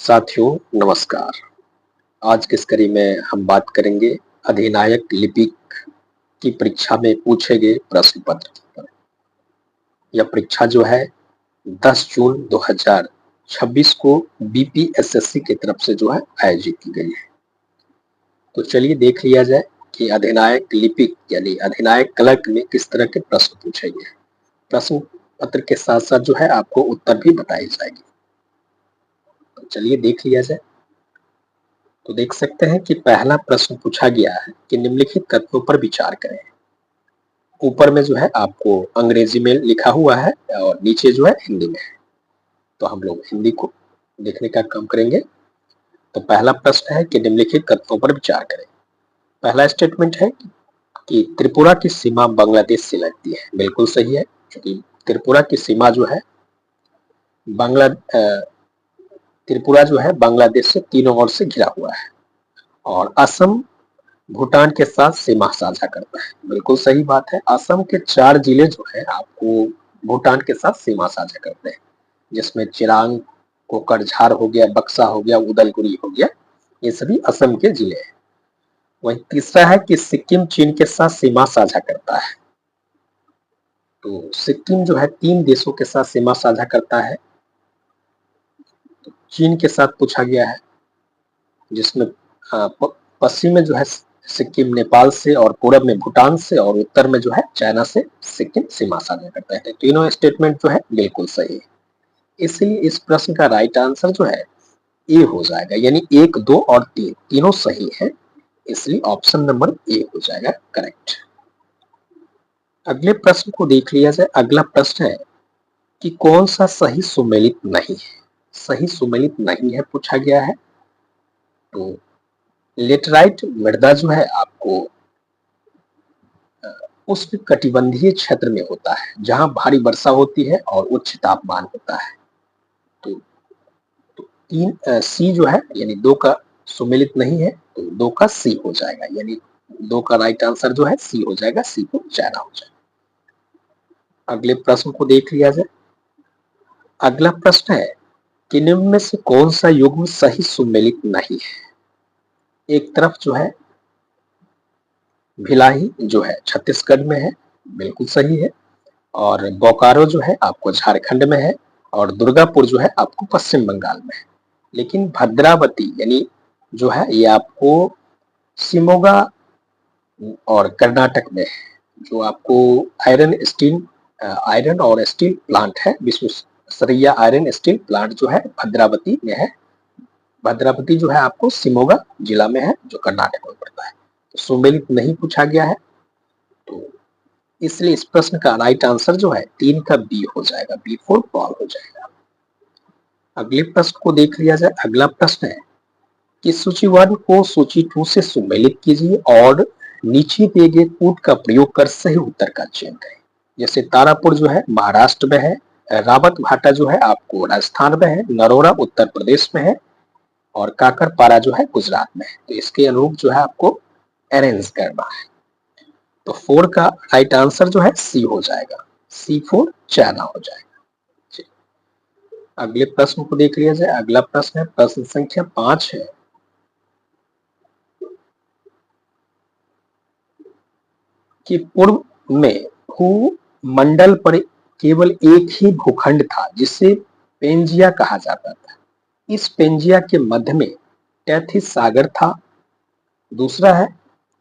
साथियों नमस्कार। आज की इस कड़ी में हम बात करेंगे अधिनायक लिपिक की परीक्षा में पूछे गए प्रश्न पत्र पर। यह परीक्षा जो है 10 जून 2026 को बीपीएसएससी की तरफ से जो है आयोजित की गई है। तो चलिए देख लिया जाए कि अधिनायक लिपिक यानी अधिनायक क्लर्क में किस तरह के प्रश्न पूछे गए। प्रश्न पत्र के साथ साथ जो है आपको उत्तर भी बताई जाएगी। तो चलिए देख लिया जाए। तो देख सकते हैं कि पहला प्रश्न पूछा गया है कि निम्नलिखित कथनों पर विचार करें। ऊपर में जो है आपको अंग्रेजी में लिखा हुआ है और नीचे जो है हिंदी में है। तो हम लोग हिंदी को देखने का काम करेंगे। तो पहला प्रश्न है कि निम्नलिखित कथनों पर विचार करें। पहला स्टेटमेंट है कि त्रिपुरा की सीमा बांग्लादेश से लगती है। बिल्कुल सही है, क्योंकि त्रिपुरा की सीमा जो है त्रिपुरा जो है बांग्लादेश से तीनों ओर से घिरा हुआ है और असम भूटान के साथ सीमा साझा करता है। बिल्कुल सही बात है। असम के 4 जिले जो है आपको भूटान के साथ सीमा साझा करते हैं, जिसमें चिरांग, कोकरझार हो गया, बक्सा हो गया, उदलगुरी हो गया, ये सभी असम के जिले हैं। वहीं तीसरा है कि सिक्किम चीन के साथ सीमा साझा करता है। तो सिक्किम जो है 3 देशों के साथ सीमा साझा करता है। तो चीन के साथ पूछा गया है, जिसमें पश्चिम में जो है सिक्किम नेपाल से और पूरब में भूटान से और उत्तर में जो है चाइना से सिक्किम सीमा साझा करता है। तीनों स्टेटमेंट जो है बिल्कुल सही है। इसलिए इस प्रश्न का राइट आंसर जो है ए हो जाएगा, यानी 1, 2 और 3 तीनों सही है, इसलिए ऑप्शन नंबर ए हो जाएगा करेक्ट। अगले प्रश्न को देख लिया जाए। अगला प्रश्न है कि कौन सा सही सुमेलित नहीं है। सही सुमेलित नहीं है पूछा गया है। तो लेटराइट मृदा जो है आपको उष्ण कटिबंधीय क्षेत्र में होता है, जहां भारी वर्षा होती है और उच्च तापमान होता है। तो 3 सी जो है यानी 2 का सुमेलित नहीं है, तो 2 का सी हो जाएगा, यानी 2 का राइट आंसर जो है सी हो जाएगा। सी को चाइना हो जाएगा। अगले प्रश्न को देख लिया जाए। अगला प्रश्न है कि निम्न में से कौन सा युग्म सही सुमेलित नहीं है। एक तरफ जो है भिलाही जो है छत्तीसगढ़ में है, बिल्कुल सही है, और बोकारो जो है आपको झारखंड में है, और दुर्गापुर जो है आपको पश्चिम बंगाल में है। लेकिन भद्रावती यानी जो है ये आपको शिमोगा और कर्नाटक में है, जो आपको आयरन और स्टील प्लांट है, विश्वेश्वरैया आयरन स्टील प्लांट जो है भद्रावती में है। भद्रावती जो है आपको शिमोगा जिला में है, जो कर्नाटक में पड़ता है। तो सुमेलित नहीं पूछा गया है, तो इसलिए इस प्रश्न का राइट आंसर जो है 3 का बी हो जाएगा। बी फॉर बॉल हो जाएगा। अगले प्रश्न को देख लिया जाए। अगला प्रश्न है कि सूची 1 को सूची 2 से सुमेलित कीजिए और नीचे दिए गए कूट का प्रयोग कर सही उत्तर का चयन करें। जैसे तारापुर जो है महाराष्ट्र में है, रावत भाटा जो है आपको राजस्थान में है, नरोरा उत्तर प्रदेश में है, और काकरपारा जो है गुजरात में है। तो इसके अनुरूप जो है आपको अरेंज करना है। तो 4 का राइट आंसर जो है सी हो जाएगा। सी फॉर चाइना हो जाएगा। अगले प्रश्न को देख लिया जाए। अगला प्रश्न है प्रश्न संख्या 5 है कि पूर्व में भूमंडल पर केवल एक ही भूखंड था, जिसे पेंजिया कहा जाता था। इस पेंजिया के मध्य में टैथिस सागर था। दूसरा है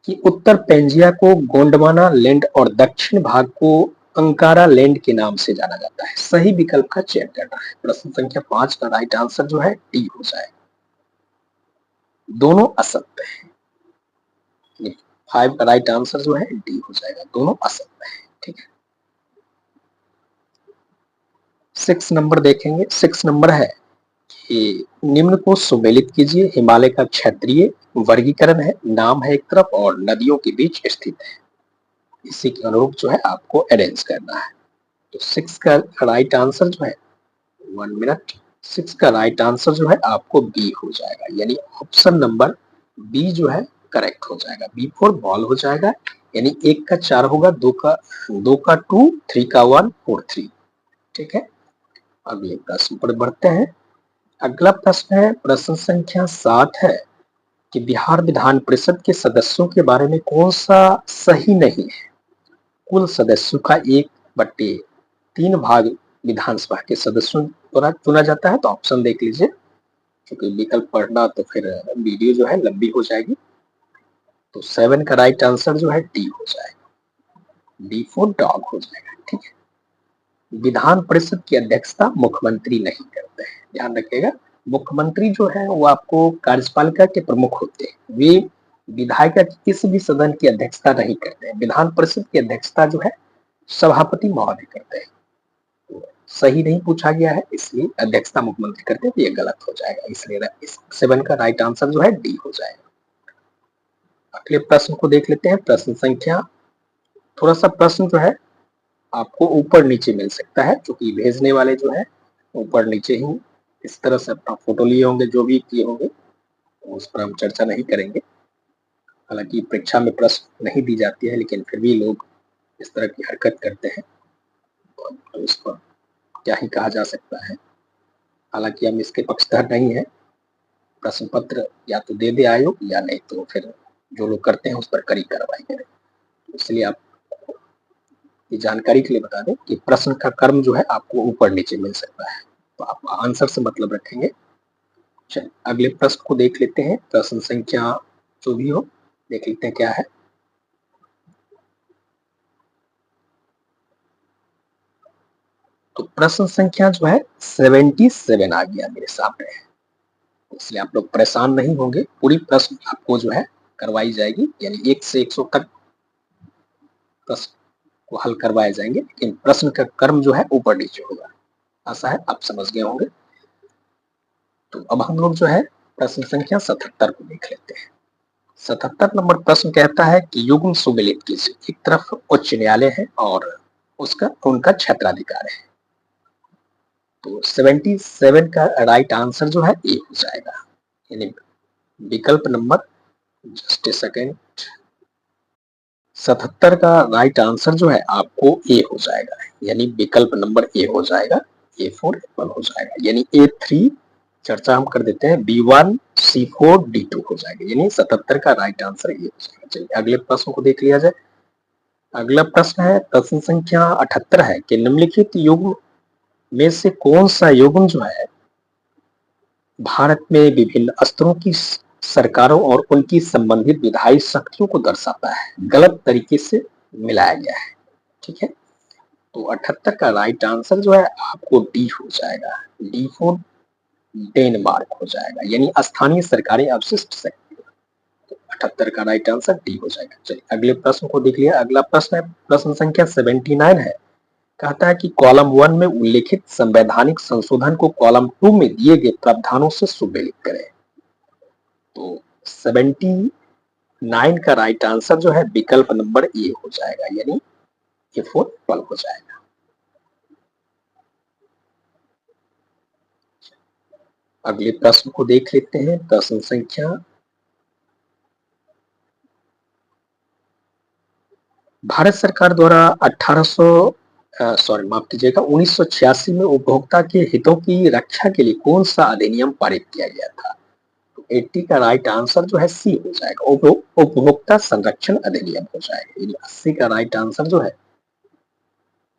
कि उत्तर पेंजिया को गोंडवाना लैंड और दक्षिण भाग को अंकारा लैंड के नाम से जाना जाता है। सही विकल्प का चयन करना है। प्रश्न संख्या 5 का राइट आंसर जो है डी हो जाएगा। दोनों असत्य है। 5 का राइट आंसर जो है डी हो जाएगा। दोनों असत्य है। ठीक है। 6 नंबर देखेंगे। 6 नंबर है कि निम्न को सुमेलित कीजिए। हिमालय का क्षेत्रीय वर्गीकरण है, नाम है एक तरफ और नदियों के बीच स्थित है। इसी के अनुरूप जो है आपको अरेंज करना है। तो 6 का राइट आंसर जो है 1 मिनट, 6 का राइट आंसर जो है आपको बी हो जाएगा, यानी ऑप्शन नंबर बी जो है करेक्ट हो जाएगा। बी फॉर बॉल हो जाएगा, यानी 1 का 4 होगा, 2 का 2, 3 का 1, 4 3। ठीक है। अगले प्रश्न पर बढ़ते हैं। अगला प्रश्न है, प्रश्न संख्या 7 है कि बिहार विधान परिषद के सदस्यों के बारे में कौन सा सही नहीं है। कुल सदस्यों का 1/3 भाग विधानसभा के सदस्यों द्वारा चुना जाता है। तो ऑप्शन देख लीजिए, क्योंकि विकल्प पढ़ना तो फिर वीडियो जो है लंबी हो जाएगी। तो 7 का राइट आंसर जो है डी हो जाएगा, डी फॉर डॉग हो जाएगा। ठीक है। विधान परिषद की अध्यक्षता मुख्यमंत्री नहीं करते हैं, ध्यान रखिएगा। मुख्यमंत्री जो है वो आपको कार्यपालिका के प्रमुख होते हैं, वे विधायिका की किसी भी सदन की अध्यक्षता नहीं करते हैं। विधान परिषद की अध्यक्षता जो है सभापति महोदय करते हैं। तो सही नहीं पूछा गया है, इसलिए अध्यक्षता मुख्यमंत्री करते हैं, तो ये गलत हो जाएगा। इसलिए इस 7 का राइट आंसर जो है डी हो जाएगा। अगले प्रश्न को देख लेते हैं। प्रश्न संख्या, थोड़ा सा प्रश्न जो है आपको ऊपर नीचे मिल सकता है, क्योंकि भेजने वाले जो है ऊपर नीचे ही इस तरह से अपना फोटो लिए होंगे, जो भी किए होंगे उस पर हम चर्चा नहीं करेंगे। हालांकि परीक्षा में प्रश्न नहीं दी जाती है, लेकिन फिर भी लोग इस तरह की हरकत करते हैं, तो इसको क्या ही कहा जा सकता है। हालांकि हम इसके पक्षधर नहीं है, प्रश्न पत्र या तो दे आयोग, या नहीं तो फिर जो लोग करते हैं उस पर कड़ी कार्रवाई करें। इसलिए आप ये जानकारी के लिए बता दें कि प्रश्न का क्रम जो है आपको ऊपर नीचे मिल सकता है, तो आप आंसर से मतलब रखेंगे। चलिए अगले प्रश्न को देख लेते हैं। प्रश्न संख्या जो भी हो देख लेते हैं क्या है। तो प्रश्न संख्या जो है 77 आ गया मेरे सामने, इसलिए आप लोग परेशान नहीं होंगे। पूरी प्रश्न आपको जो है करवाई जाएगी, यानी 1 से 100 तक प्रश्न को हल करवाए जाएंगे, लेकिन प्रश्न का क्रम जो है ऊपर नीचे होगा। आशा है आप समझ गए होंगे। तो अब हम लोग जो है प्रश्न संख्या 77 को देख लेते हैं। 77 नंबर प्रश्न कहता है कि युग्म सुमेलित कीजिए। एक तरफ उच्च न्यायालय है और उनका क्षेत्राधिकार है। तो 77 का राइट आंसर जो है ए हो जाएगा, यानी विकल्प नंबर, जस्ट ए सेकेंड, 77 का राइट आंसर जो है आपको ए हो जाएगा, यानी विकल्प नंबर ए हो जाएगा, A4 एप्पल हो जाएगा। यानी A3 चर्चा हम कर देते हैं, B1 C4 D2 हो जाएगा, यानी 77 का राइट आंसर ये हो जाएगा। चलिए अगले प्रश्न को देख लिया जाए। अगला प्रश्न है, प्रश्न संख्या 78 है कि निम्नलिखित युग्म में से कौन सा युग्म जो है भारत में विभिन्न स्तरों की सरकारों और उनकी संबंधित विधायी शक्तियों को दर्शाता है, गलत तरीके से मिलाया गया है। ठीक है। तो 78 का राइट आंसर जो है आपको डी हो जाएगा, डी फॉर डेनमार्क हो जाएगा, यानी स्थानीय सरकारें अवशिष्ट शक्ति। तो 78 का राइट आंसर डी हो जाएगा। चलिए अगले प्रश्न को देख लिया। अगला प्रश्न है, प्रश्न संख्या 79 है। कहता है कि कॉलम 1 में उल्लेखित संवैधानिक संशोधन को कॉलम 2 में दिए गए प्रावधानों से सुमेलित करें। तो 79 का राइट आंसर जो है विकल्प नंबर ए हो जाएगा, यानी A4 12 हो जाएगा। अगले प्रश्न को देख लेते हैं। प्रश्न संख्या, भारत सरकार द्वारा 1986 में उपभोक्ता के हितों की रक्षा के लिए कौन सा अधिनियम पारित किया गया था। तो 80 का राइट आंसर जो है सी हो जाएगा, उपभोक्ता संरक्षण अधिनियम हो जाएगा, यानी 80 का राइट आंसर जो है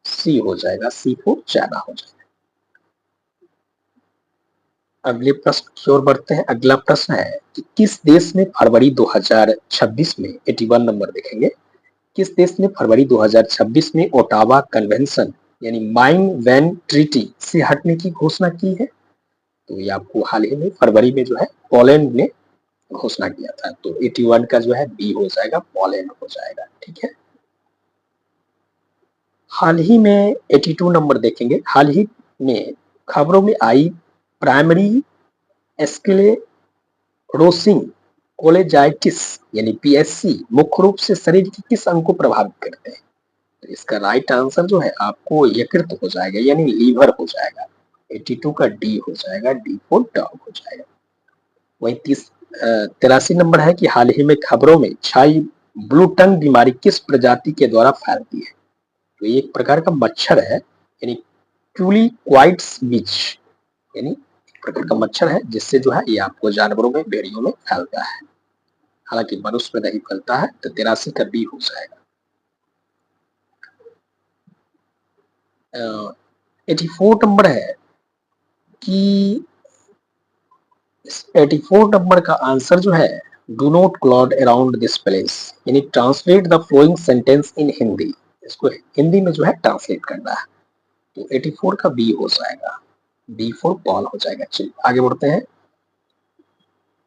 सी हो जाएगा, C4 चाइना हो जाएगा। अगले प्रश्न की ओर बढ़ते हैं। अगला प्रश्न है कि किस देश ने फरवरी 2026 में 81 नंबर देखेंगे, किस देश ने फरवरी 2026 में ओटावा कन्वेंशन यानी माइन वैन ट्रीटी से हटने की घोषणा की है। तो ये आपको हाल ही में फरवरी में जो है पोलैंड ने घोषणा किया था। तो 81 का जो है बी हो जाएगा, पोलैंड हो जाएगा। ठीक है। हाल ही में 82 नंबर देखेंगे। हाल ही में खबरों में आई प्राइमरी स्क्लेरोसिंग कोलेजाइटिस यानी PSC मुख्य रूप से शरीर के किस अंग को प्रभावित करते हैं। तो इसका राइट आंसर जो है आपको यकृत हो जाएगा, यानी लीवर हो जाएगा। 82 का डी हो जाएगा, डी फॉर डॉग हो जाएगा। वही 83 नंबर है कि हाल ही में खबरों में छाई ब्लू टंग बीमारी किस प्रजाति के द्वारा फैलती है। तो एक प्रकार का मच्छर है, यानी क्यूलीक्वाइट्स बीच, यानी प्रकार का मच्छर है जिससे जो है ये आपको जानवरों में, भेड़ियों में फैलता है। हालांकि मनुष्य में नहीं फैलता है। तो 83 का बी हो जाएगा। 84 नंबर है कि 84 नंबर का आंसर जो है, do not cloud around this place, यानी translate the flowing sentence in Hindi. इसको हिंदी में जो है ट्रांसलेट करना है। तो 84 का बी हो जाएगा। बी फॉर बॉल हो जाएगा। चलिए आगे बढ़ते हैं।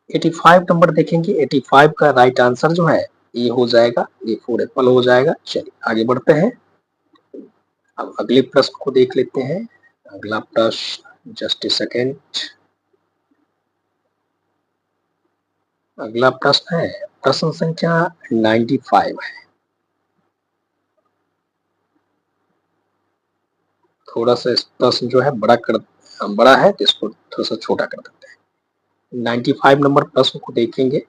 85 नंबर देखेंगे। 85 का राइट आंसर जो है ए हो जाएगा। ए फॉर एप्पल हो जाएगा। चलिए आगे बढ़ते हैं। अब अगले प्रश्न को देख लेते हैं। अगला प्रश्न, जस्ट ए सेकेंड। अगला प्रश्न है प्रश्न संख्या 95 है। थोड़ा सा इस प्रश्न जो है बड़ा है, तो इसको थोड़ा सा छोटा कर देते हैं। 95 नंबर प्रश्न को देखेंगे।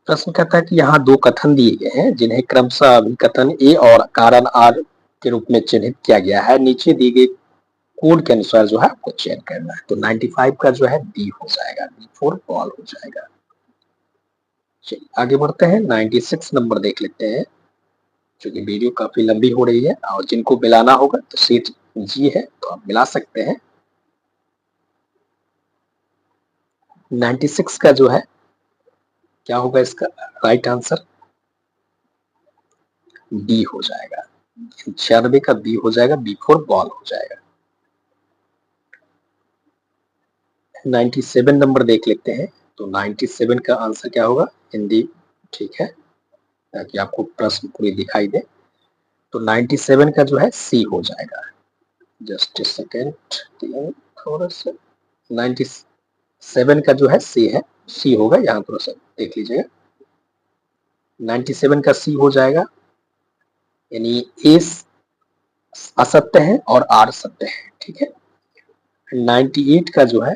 प्रश्न कहता है कि यहाँ दो कथन दिए गए हैं जिन्हें क्रमशः अभिकथन ए और कारण आर के रूप में चिन्हित किया गया है। नीचे दी गई कोड के अनुसार जो है आपको चयन करना है। तो 95 का जो है बी हो जाएगा। बी फॉर बॉल हो जाएगा। चलिए आगे बढ़ते हैं। 96 नंबर देख लेते हैं। क्योंकि वीडियो काफी लंबी हो रही है और जिनको मिलाना होगा तो सीट जी है, तो आप मिला सकते हैं। 96 का जो है क्या होगा, इसका राइट आंसर बी हो जाएगा। 96 का बी हो जाएगा। बी फॉर बॉल हो जाएगा। 97 नंबर देख लेते हैं। तो 97 का आंसर क्या होगा, हिंदी। ठीक है, ताकि आपको प्रश्न पूरी दिखाई दे। तो 97 का जो है सी हो जाएगा। जस्ट ए सेकेंड, थोड़ा सा 97 का जो है सी है, सी होगा। यहाँ थोड़ा सा देख लीजिएगा। 97 का सी हो जाएगा। यानी ए असत्य है और आर सत्य है। ठीक है। 98 का जो है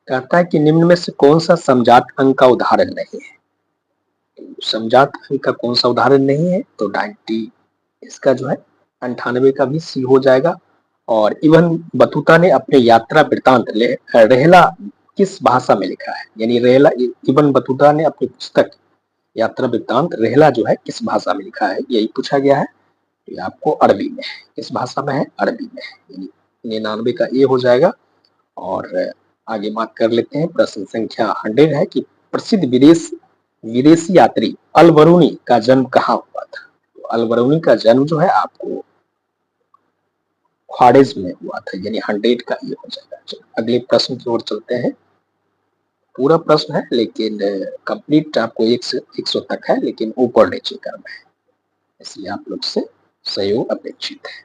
कहता है कि निम्न में से कौन सा समजात अंक का उदाहरण नहीं है। समजात अंक का कौन सा उदाहरण नहीं है, तो 90 इसका जो है 98 का भी सी हो जाएगा। और इवन बतूता ने अपने यात्रा वृतांत रेहला किस भाषा में लिखा है, यानी रेहला, इवन बतूता ने अपनी पुस्तक यात्रा वृतांत रेहला जो है किस भाषा में लिखा है, यही पूछा गया है। तो ये आपको अरबी में है। किस भाषा में है, अरबी में है। यानी 99 का ए हो जाएगा। और आगे बात कर लेते हैं। प्रश्न संख्या 100 है कि प्रसिद्ध विदेशी यात्री अल बरूनी का जन्म कहाँ हुआ था। तो अल बरूनी का जन्म जो है आपको ख्वारिज़्म में हुआ था। यानी 100 का ये हो जाएगा। अगले प्रश्न की ओर चलते हैं। पूरा प्रश्न है लेकिन कंप्लीट आपको 1 से 100 तक है, लेकिन ऊपर नीचे करना है, इसलिए आप लोग से सहयोग अपेक्षित है।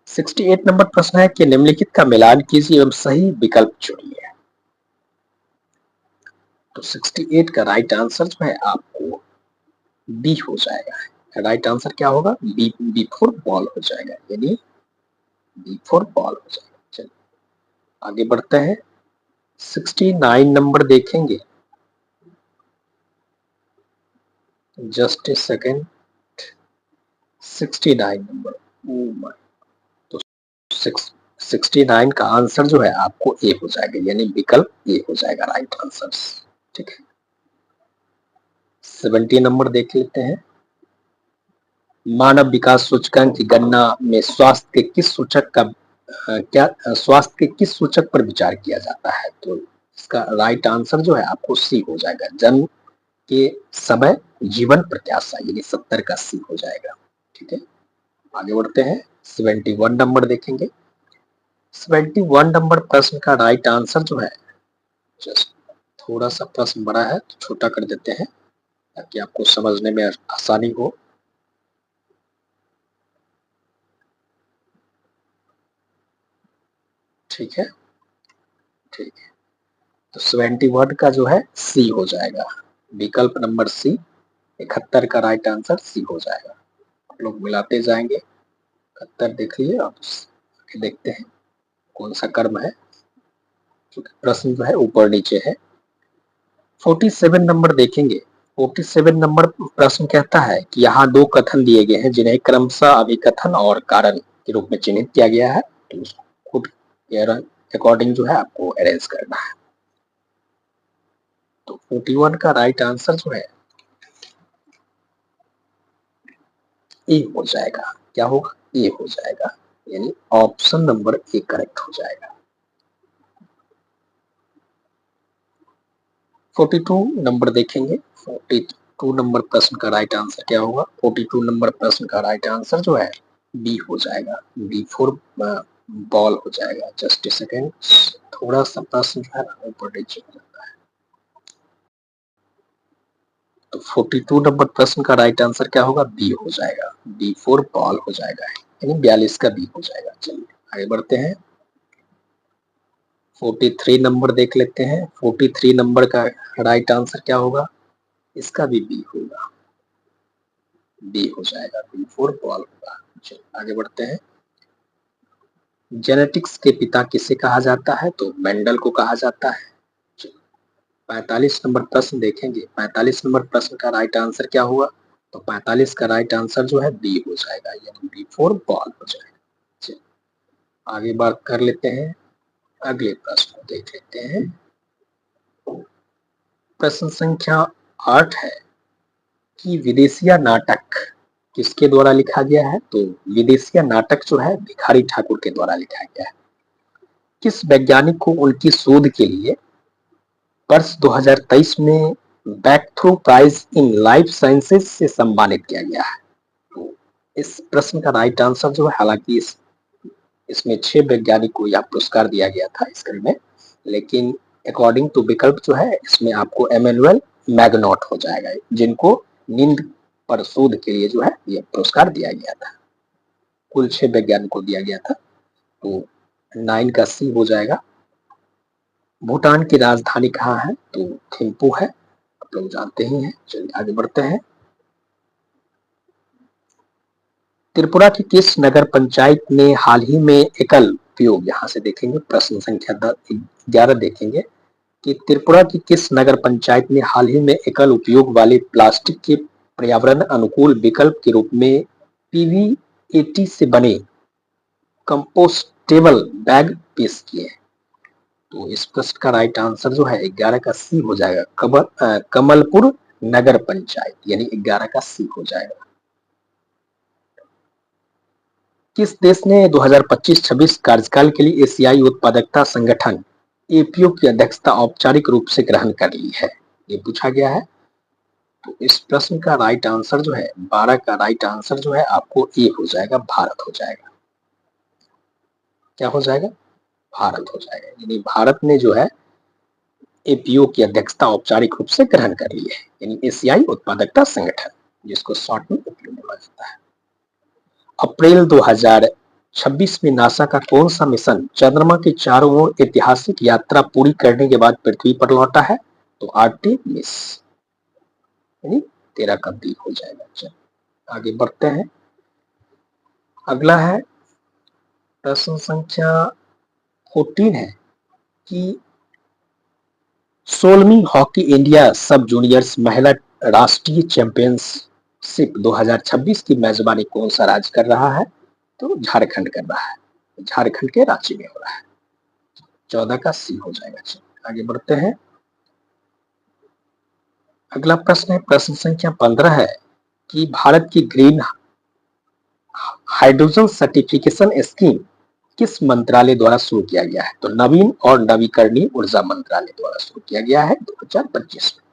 सिक्सटी 8 नंबर प्रश्न है कि निम्नलिखित का मिलान कीजिए एवं सही विकल्प चुनिए। तो 68 का राइट आंसर जो है आपको बी हो जाएगा। राइट आंसर क्या होगा, बी। बी फॉर बॉल हो जाएगा। यानी बी फॉर बॉल हो जाएगा। चलिए आगे बढ़ते हैं। 69 नंबर देखेंगे। Just a second. 69 नंबर, तो 69 का आंसर जो है आपको ए हो जाएगा। यानी विकल्प ए हो जाएगा राइट आंसर। ठीक है। 70 नंबर देख लेते हैं। मानव विकास सूचकांक की गणना में स्वास्थ्य के किस सूचक का स्वास्थ्य के किस सूचक पर विचार किया जाता है। तो इसका राइट आंसर जो है आपको सी हो जाएगा। जन्म के समय जीवन प्रत्याशा, यानी 70 का सी हो जाएगा। ठीक है। आगे बढ़ते हैं। 71 नंबर देखेंगे। 71 नंबर प्रश्न का राइट आंसर जो है, जस्ट थोड़ा सा प्रश्न बड़ा है तो छोटा कर देते हैं ताकि आपको समझने में आसानी हो। ठीक है। ठीक है। तो 71 का जो है सी हो जाएगा। विकल्प नंबर सी, 71 का राइट आंसर सी हो जाएगा। आप लोग मिलाते जाएंगे। 71 देख लीजिए, आप देखते हैं कौन सा कर्म है। क्योंकि प्रश्न जो है ऊपर नीचे है। 47 नंबर देखेंगे। 47 नंबर प्रश्न कहता है कि यहाँ दो कथन दिए गए हैं जिन्हें क्रमशः अभिकथन और कारण के रूप में चिन्हित किया गया है, तो उसको खुद अकॉर्डिंग जो है आपको अरेंज करना है। तो 41 का राइट आंसर जो है ए हो जाएगा। क्या होगा? ए हो जाएगा, यानी ऑप्शन नंबर ए करेक्ट हो जाएगा। 42 नंबर देखेंगे। 42 नंबर प्रश्न का राइट आंसर क्या होगा? 42 नंबर प्रश्न का राइट आंसर जो है बी हो जाएगा। बी फॉर बॉल हो जाएगा। जस्ट ए सेकेंड, थोड़ा सा प्रश्न जो है ऊपर नीचे हो जाता है। तो 42 नंबर प्रश्न का राइट आंसर क्या होगा? बी हो जाएगा। बी फॉर बॉल हो जाएगा, यानी 42 का बी हो जाएगा। चलिए आगे बढ़ते हैं। 43 नंबर देख लेते हैं। 43 नंबर का राइट आंसर क्या होगा? इसका भी बी होगा। बी हो जाएगा, बी फॉर बॉल होगा। चलिए आगे बढ़ते हैं। जेनेटिक्स के पिता किसे कहा जाता है? तो मेंडल को कहा जाता है। 45 नंबर प्रश्न देखेंगे। 45 नंबर प्रश्न का राइट आंसर क्या हुआ? तो 45 का राइट आंसर जो है बी हो जाएगा, यानी बी फॉर बॉल हो जाएगा। चलिए आगे बात कर लेते हैं। अगले प्रश्न को देख लेते हैं। प्रश्न संख्या 8 है कि विदेशिया नाटक किसके द्वारा लिखा गया है? तो विदेशिया नाटक जो है भिखारी ठाकुर के द्वारा लिखा गया है। किस वैज्ञानिक को उनकी शोध के लिए वर्ष 2023 में breakthrough prize in life sciences से सम्मानित किया गया है? तो इस प्रश्न का राइट आंसर जो है, हालांकि इसमें 6 वैज्ञानिक को यह पुरस्कार दिया गया था इस क्रम में, लेकिन अकॉर्डिंग टू विकल्प जो है इसमें आपको एमेनुअल मैग्नॉट हो जाएगा, जिनको नींद पर शोध के लिए जो है यह पुरस्कार दिया गया था। कुल 6 वैज्ञानिक को दिया गया था। तो 9 का सी हो जाएगा। भूटान की राजधानी कहाँ है? तो थिम्पू है, आप लोग जानते ही हैं। चलिए आगे बढ़ते हैं। त्रिपुरा की किस नगर पंचायत ने हाल ही में एकल उपयोग, यहां से देखेंगे प्रश्न संख्या 11 देखेंगे कि त्रिपुरा की किस नगर पंचायत ने हाल ही में एकल उपयोग वाले प्लास्टिक के पर्यावरण अनुकूल विकल्प के रूप में पीवीएटी से बने कंपोस्टेबल बैग पेश किए? तो इस प्रश्न का राइट आंसर जो है 11 का सी हो जाएगा। कमलपुर नगर पंचायत, यानी 11 का सी हो जाएगा। किस देश ने 2025-26 कार्यकाल के लिए एशियाई उत्पादकता संगठन एपीओ की अध्यक्षता औपचारिक रूप से ग्रहण कर ली है? ये पूछा गया है। तो इस प्रश्न का राइट आंसर जो है 12 का राइट आंसर जो है आपको ए हो जाएगा, भारत हो जाएगा। क्या हो जाएगा? भारत हो जाएगा, यानी भारत ने जो है एपीओ की अध्यक्षता औपचारिक रूप से ग्रहण कर ली है, यानी एशियाई उत्पादकता संगठन, जिसको शॉर्ट में एपीओ बोला जाता है। अप्रैल 2026 में नासा का कौन सा मिशन चंद्रमा के चारों ओर ऐतिहासिक यात्रा पूरी करने के बाद पृथ्वी पर लौटा है? तो आर्टेमिस, यानी 13 का बी हो जाएगा। चलिए आगे बढ़ते हैं। अगला है प्रश्न संख्या 14 है कि 16वीं हॉकी इंडिया सब जूनियर्स महिला राष्ट्रीय चैंपियनशिप 2026 की मेजबानी कौन सा राज्य कर रहा है? तो झारखंड कर रहा है। झारखंड के रांची में हो रहा है। 14 का सी हो जाएगा। चलिए आगे बढ़ते हैं। अगला प्रश्न है प्रश्न संख्या 15 है कि भारत की ग्रीन हाइड्रोजन सर्टिफिकेशन स्कीम किस मंत्रालय द्वारा शुरू किया गया है? तो नवीन और नवीकरणीय ऊर्जा मंत्रालय द्वारा शुरू किया गया है 2025 में।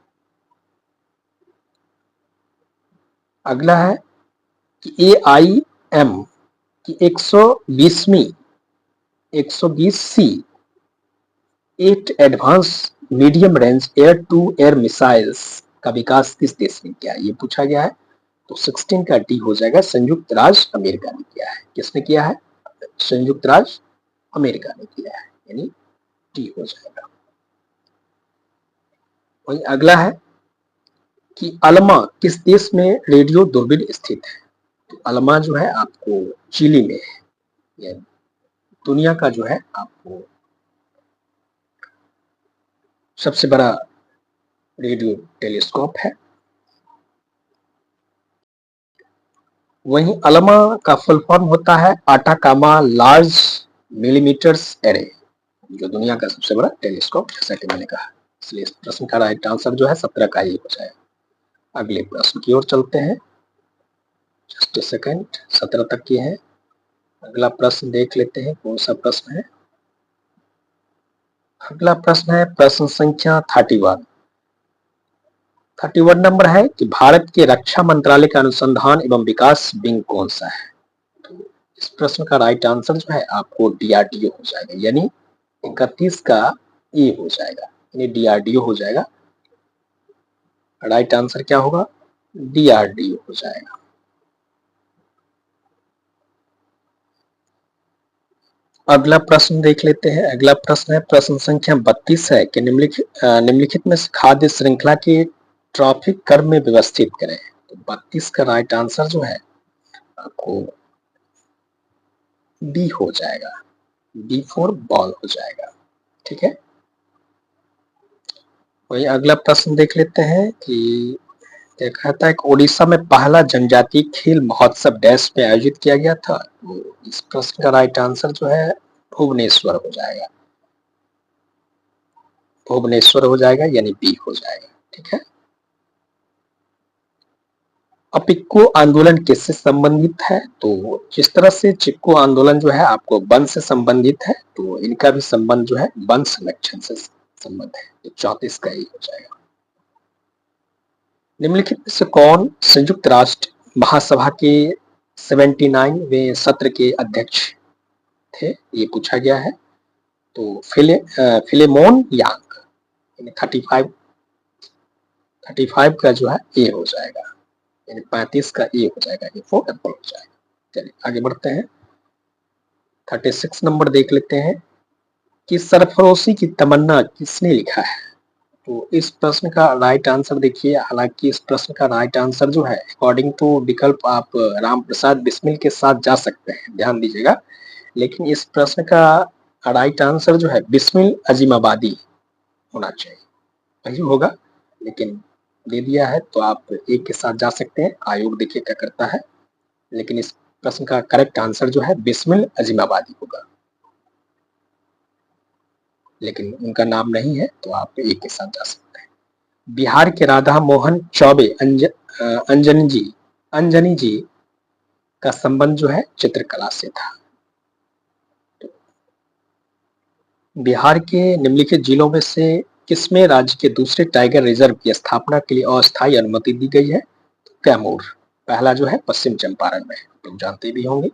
अगला है कि AIM की 120वीं 120C 8 advance medium range air to air missiles का विकास किस देश ने किया? ये पूछा गया है। तो 16 का डी हो जाएगा, संयुक्त राज्य अमेरिका ने किया है। किसने किया है? संयुक्त राज्य अमेरिका ने किया है, यानी डी हो जाएगा। वही अगला है कि अल्मा किस देश में रेडियो दूरबीन स्थित है? तो अल्मा जो है आपको चिली में है। दुनिया का जो है आपको सबसे बड़ा रेडियो टेलीस्कोप है। वहीं अल्मा का फुल फॉर्म होता है आटाकामा लार्ज मिलीमीटर्स एरे, जो दुनिया का सबसे बड़ा टेलीस्कोप, जैसा कि मैंने कहा। इसलिए इस प्रश्न का राइट आंसर जो है 17 का ही हो जाएगा। अगले प्रश्न की ओर चलते हैं। जस्ट ए सेकेंड, 17 तक की है। अगला प्रश्न देख लेते हैं कौन सा प्रश्न है। अगला प्रश्न है प्रश्न संख्या 31 नंबर है कि भारत के रक्षा मंत्रालय का अनुसंधान एवं विकास विंग कौन सा है। तो इस प्रश्न का राइट आंसर जो है आपको डीआरडीओ हो जाएगा, यानी 31 का ए हो जाएगा, यानी डीआरडीओ हो जाएगा। राइट आंसर क्या होगा, डीआरडीओ हो जाएगा। अगला प्रश्न देख लेते हैं। अगला प्रश्न है प्रश्न संख्या 32 है कि निम्नलिखित में से खाद्य श्रृंखला के ट्रॉफिक क्रम में व्यवस्थित करें। तो 32 का राइट आंसर जो है आपको बी हो जाएगा, बी फॉर बॉल हो जाएगा। ठीक है, वही अगला प्रश्न देख लेते हैं कि क्या कहता है कि उड़ीसा में पहला जनजातीय खेल महोत्सव डैश में आयोजित किया गया था। तो इस प्रश्न का राइट आंसर जो है भुवनेश्वर हो जाएगा, भुवनेश्वर हो जाएगा, यानी बी हो जाएगा। ठीक है, अब चिपको आंदोलन किससे संबंधित है। तो जिस तरह से चिपको आंदोलन जो है आपको वन से संबंधित है, तो इनका भी संबंध जो है वन संरक्षण से संबंध है। तो 34 का ही हो जाएगा। निम्नलिखित में से कौन संयुक्त राष्ट्र महासभा के 79वें सत्र के अध्यक्ष थे, ये पूछा गया है। तो फिलेमोन यांग, 35 का जो है ए हो जाएगा, यानी 35 का ए हो जाएगा, ये 4 एप्पल हो जाएगा। चलिए आगे बढ़ते हैं। 36 नंबर देख लेते हैं कि सरफरोशी की तमन्ना किसने लिखा है। तो इस प्रश्न का राइट आंसर देखिए, हालांकि इस प्रश्न का राइट आंसर जो है अकॉर्डिंग टू विकल्प आप राम प्रसाद बिस्मिल के साथ जा सकते हैं, ध्यान दीजिएगा। लेकिन इस प्रश्न का राइट आंसर जो है बिस्मिल अजीमाबादी होना चाहिए, वही होगा, लेकिन दे दिया है तो आप एक के साथ जा सकते हैं। आयोग देखिए क्या करता है, लेकिन इस प्रश्न का करेक्ट आंसर जो है बिस्मिल अजीमाबादी होगा, लेकिन उनका नाम नहीं है तो आप एक के साथ जा सकते हैं। बिहार के राधा मोहन चौबे अंजनी जी का संबंध जो है चित्रकला से था। बिहार के निम्नलिखित जिलों में से किसमें राज्य के दूसरे टाइगर रिजर्व की स्थापना के लिए अस्थायी अनुमति दी गई है। तो कैमूर, पहला जो है पश्चिम चंपारण में, तुम जानते भी होंगे।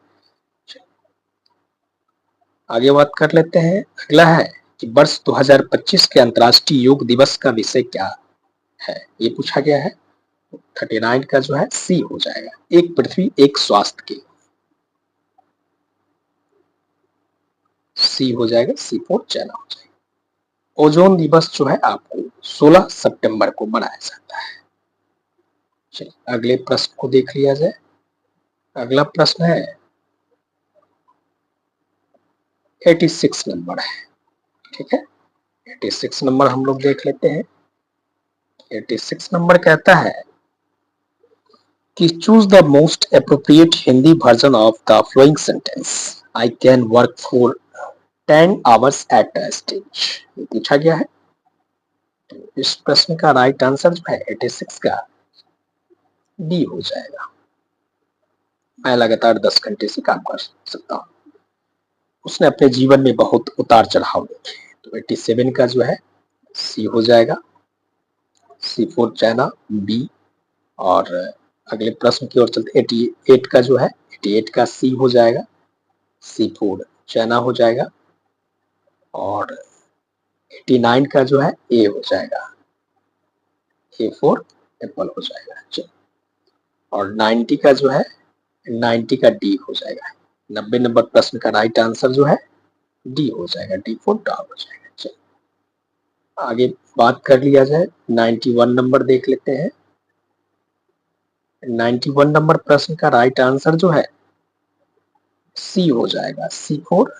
आगे बात कर लेते हैं। अगला है कि वर्ष 2025 के अंतर्राष्ट्रीय योग दिवस का विषय क्या है, ये पूछा गया है। 39 का जो है सी हो जाएगा, एक पृथ्वी एक स्वास्थ्य के, सी हो जाएगा, सी फॉर चाइना हो जाएगा। ओजोन दिवस जो है आपको 16 सितंबर को मनाया जाता है। चलिए अगले प्रश्न को देख लिया जाए। अगला प्रश्न है 86 नंबर है। ठीक है, 86 नंबर हम लोग देख लेते हैं। 86 नंबर कहता है कि choose the most appropriate Hindi version of the flowing sentence, I can work for 10 hours at a stage, ये पूछा गया है। तो इस प्रश्न का राइट आंसर जो है 86 का डी हो जाएगा, मैं लगातार 10 घंटे से काम कर सकता हूँ। उसने अपने जीवन में बहुत उतार चढ़ाव देखे। तो 87 का जो है सी हो जाएगा, सी फॉर चाइना, बी। और अगले प्रश्न की ओर चलते 88 का जो है 88 का सी हो जाएगा, सी फॉर चाइना हो जाएगा। और 89 का जो है ए हो जाएगा, ए फॉर एप्पल हो जाएगा। चलो, और 90 का जो है 90 का डी हो जाएगा। 90 नंबर प्रश्न का राइट आंसर जो है डी हो जाएगा, डी फॉर डॉग हो जाएगा। चलो आगे बात कर लिया जाए। 91 नंबर देख लेते हैं। 91 नंबर प्रश्न का राइट आंसर जो है सी हो जाएगा, सी फॉर,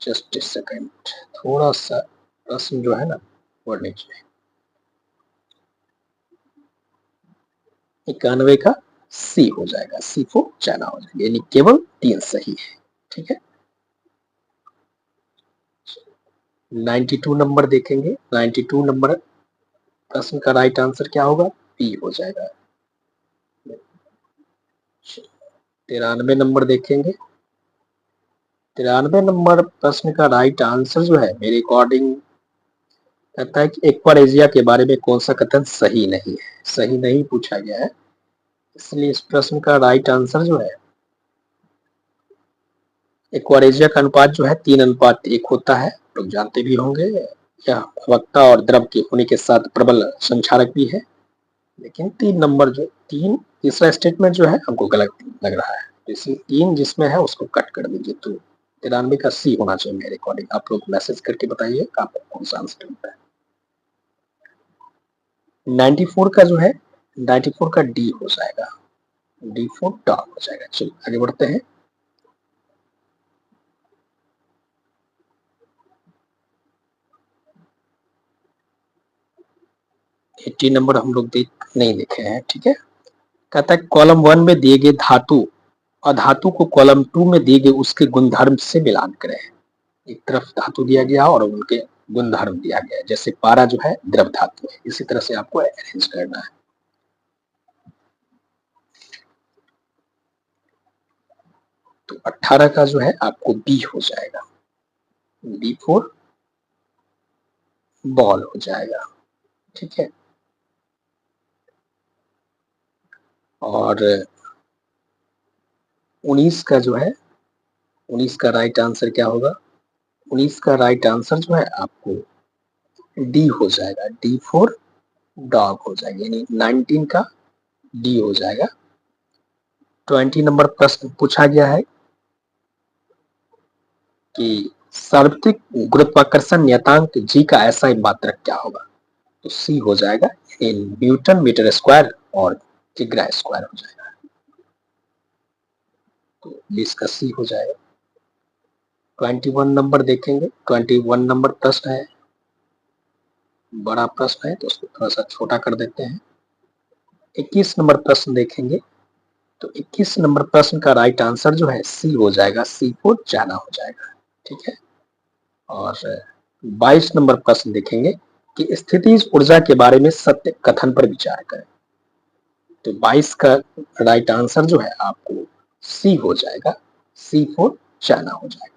जस्ट ए सेकंड, थोड़ा सा प्रश्न जो है ना वो नीचे 91 का सी हो जाएगा, सी फॉर चाइना हो जाएगा, यानी केवल 3 सही है। ठीक है, 92 नंबर देखेंगे। 92 नंबर प्रश्न का राइट आंसर क्या होगा? बी हो जाएगा। 93 नंबर देखेंगे। 93 नंबर प्रश्न का राइट आंसर जो है मेरे अकॉर्डिंग कहता है कि एक्वारेजिया के बारे में कौन सा कथन सही नहीं है, सही नहीं पूछा गया है, इसलिए इस प्रश्न का राइट आंसर जो है एक्वारेजिया का अनुपात जो है 3:1 होता है, लोग जानते भी होंगे। यह वक्ता और द्रव के होने के साथ प्रबल संक्षारक भी है, लेकिन 3 नंबर जो 3 तीसरा स्टेटमेंट जो है हमको गलत लग रहा है, इसलिए 3 जिसमें है उसको कट कर दीजिए। तो 93 का सी होना चाहिए मेरे अकॉर्डिंग। आप लोग मैसेज करके बताइए आपको कौन सा आंसर होता है। 94 का जो है 94 का डी हो जाएगा, डी फॉर डॉग हो जाएगा। चलिए आगे बढ़ते हैं। एट्टी नंबर हम लोग नहीं देखे हैं। ठीक है, कहता है कॉलम 1 में दिए गए धातु अधातु को कॉलम 2 में दिए गए उसके गुणधर्म से मिलान करें। एक तरफ धातु दिया गया और उनके गुणधर्म दिया गया है, जैसे पारा जो है द्रव धातु है, इसी तरह से आपको अरेंज करना है। तो 18 का जो है आपको बी हो जाएगा, बी फॉर बॉल हो जाएगा। ठीक है, और 19 का जो है 19 का राइट आंसर क्या होगा? 19 का राइट आंसर जो है आपको डी हो जाएगा, डी फॉर डॉग हो जाएगा, यानी 19 का डी हो जाएगा। 20 नंबर प्रश्न पूछा गया है कि सार्वत्रिक गुरुत्वाकर्षण नियतांक जी का ऐसा मात्रक क्या होगा? तो सी हो जाएगा, न्यूटन मीटर स्क्वायर और जिग्रा स्क्वायर हो जाएगा। तो इसका सी हो जाएगा। 21 नंबर देखेंगे। 21 नंबर प्रश्न है, बड़ा प्रश्न है तो उसको थोड़ा सा छोटा कर देते हैं। 21 नंबर प्रश्न देखेंगे तो 21 नंबर प्रश्न का राइट आंसर जो है सी हो जाएगा, सी फॉर चाइना हो जाएगा। ठीक है, और 22 नंबर प्रश्न देखेंगे कि स्थितिज ऊर्जा के बारे में सत्य कथन पर विचार करें। तो 22 का राइट आंसर जो है आपको सी हो जाएगा, सी फॉर चाइना हो जाएगा।